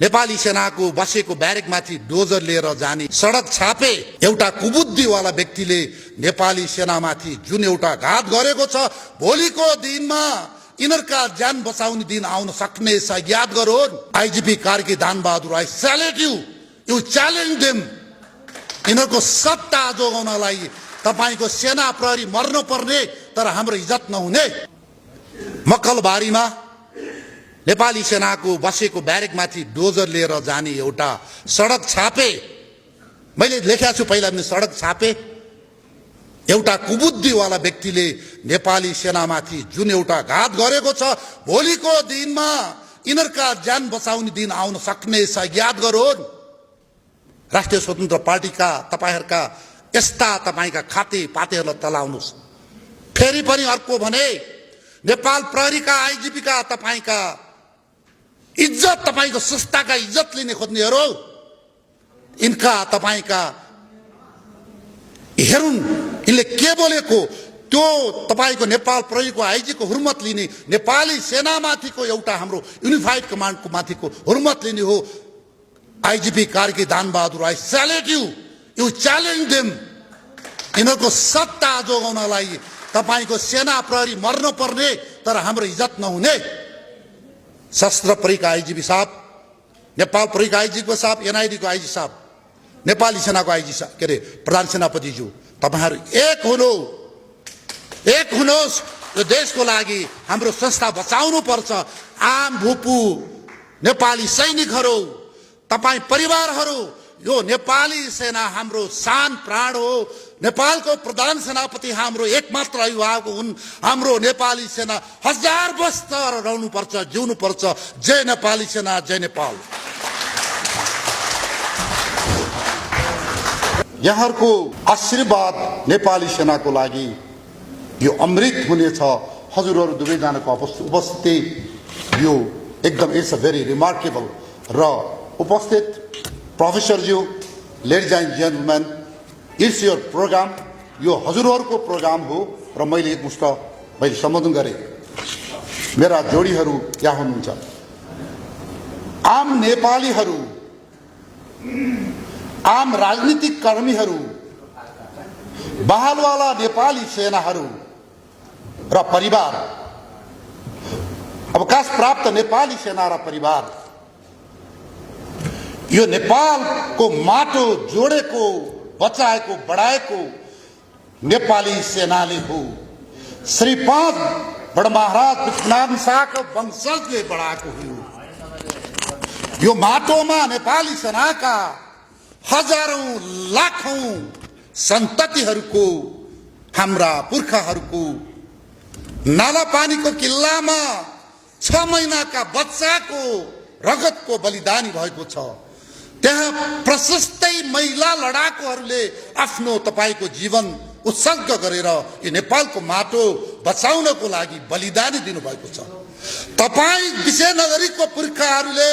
नेपाली सेनाको बसेको ब्यारेकमाथि डोजर लिएर जाने सडक छापे एउटा कुबुद्धिवाला व्यक्तिले नेपाली सेनामाथि जुन एउटा घात गरेको छ, भोलिको दिनमा यिनरका ज्यान बचाउने दिन आउन सक्ने याद गरोन्। IGP Karki Danbahadur I salute you challenge them. यिनरको सत्ता जोगाउनलाई तपाईको सेना प्रहरी मर्न पर्ने तर हाम्रो इज्जत नहुने। मक्कलबारीमा नेपाली सेनाको बसेको ब्यारेकमाथि डोजर लिएर जाने एउटा सडक छापे, मैले लेखेको छु पहिला पनि, सडक छापे एउटा कुबुद्धिवाला व्यक्तिले नेपाली सेनामाथि जुन एउटा घात गरेको छ, भोलिको दिनमा यिनरका ज्यान बचाउने दिन आउन सक्ने याद गरोन्। राष्ट्रिय स्वतन्त्र पार्टीका तपाईहरुका यस्ता तपाईका खाते पातेहरूलाई तलाउनुस्। फेरि पनि अर्को भने नेपाल प्रहरीका आइजिपीका तपाईका इज्जत, तपाईको संस्थाका इज्जत लिने खोज्नेहरू, इनका तपाईका हेरुन् इनले के बोलेको, त्यो तपाईको नेपाल प्रहरीको आइजीको हुर्मत लिने, नेपाली सेनामाथिको एउटा हाम्रो युनिफाइड कमान्डको माथिको हुर्मत लिने हो। IGP Karki Danbahadur I salute you challenge them. यिनीहरूको सत्ता जोगाउनलाई तपाईको सेना प्रहरी मर्न पर्ने तर हाम्रो इज्जत नहुने। सशस्त्र प्रहरीका आइजिपी साहब, नेपाल प्रहरीका आइजीको साहब, एनआइडीको आइजी साहब, नेपाली सेनाको आइजी साहब, के अरे प्रधान सेनापतिज्यू, तपाईहरु एक हुनुहोस्। यो देशको लागि हाम्रो संस्था बचाउनु पर्छ। आम भूपू नेपाली सैनिकहरू, तपाई परिवारहरू, यो नेपाली सेना हाम्रो शान प्राण हो। नेपालको प्रधान सेनापति हाम्रो एकमात्र अभिभावक हुन्। हाम्रो नेपाली सेना 1000 वर्ष रहनु पर्छ, जिउनु पर्छ। जय नेपाली सेना, जय नेपाल। यहाँहरुको आशीर्वाद नेपाली सेनाको लागि यो अमृत हुनेछ। हजुरहरु दुवैजनाको उपस्थिति यो एकदम इट्स अ भेरी रिमार्केबल। र उपस्थित प्रोफेसर ज्यू, ladies and gentlemen, it's your programme. यो हजुरहरुको प्रोग्राम हो र मैले एकमुष्ट सम्बोधन गरे। मेरा जोडीहरू यहाँ हुनुहुन्छ। आम नेपालीहरू, आम राजनीतिक कर्मीहरू, बहालवाला नेपाली सेनाहरू र परिवार, अवकाश प्राप्त नेपाली सेना र परिवार, यो नेपालको माटो जोडेको, बचाएको, बढाएको नेपाली सेनाले हो। श्री 5 बडमहाराज पृथ्वीनारायण शाहको वंशजले बढाएको हो। यो माटोमा नेपाली सेनाका हजारौं लाखौं सन्ततिहरूको, हाम्रा पुर्खाहरूको नाला पानीको किल्लामा 6 महिनाका बच्चाको रगतको बलिदानी भएको छ। त्यहाँ प्रशस्तै महिला लडाकुहरूले आफ्नो तपाईको जीवन उत्सर्ग गरेर यो नेपालको माटो बचाउनको लागि बलिदानी दिनुभएको छ। तपाई विजयनगरीको पुर्खाहरूले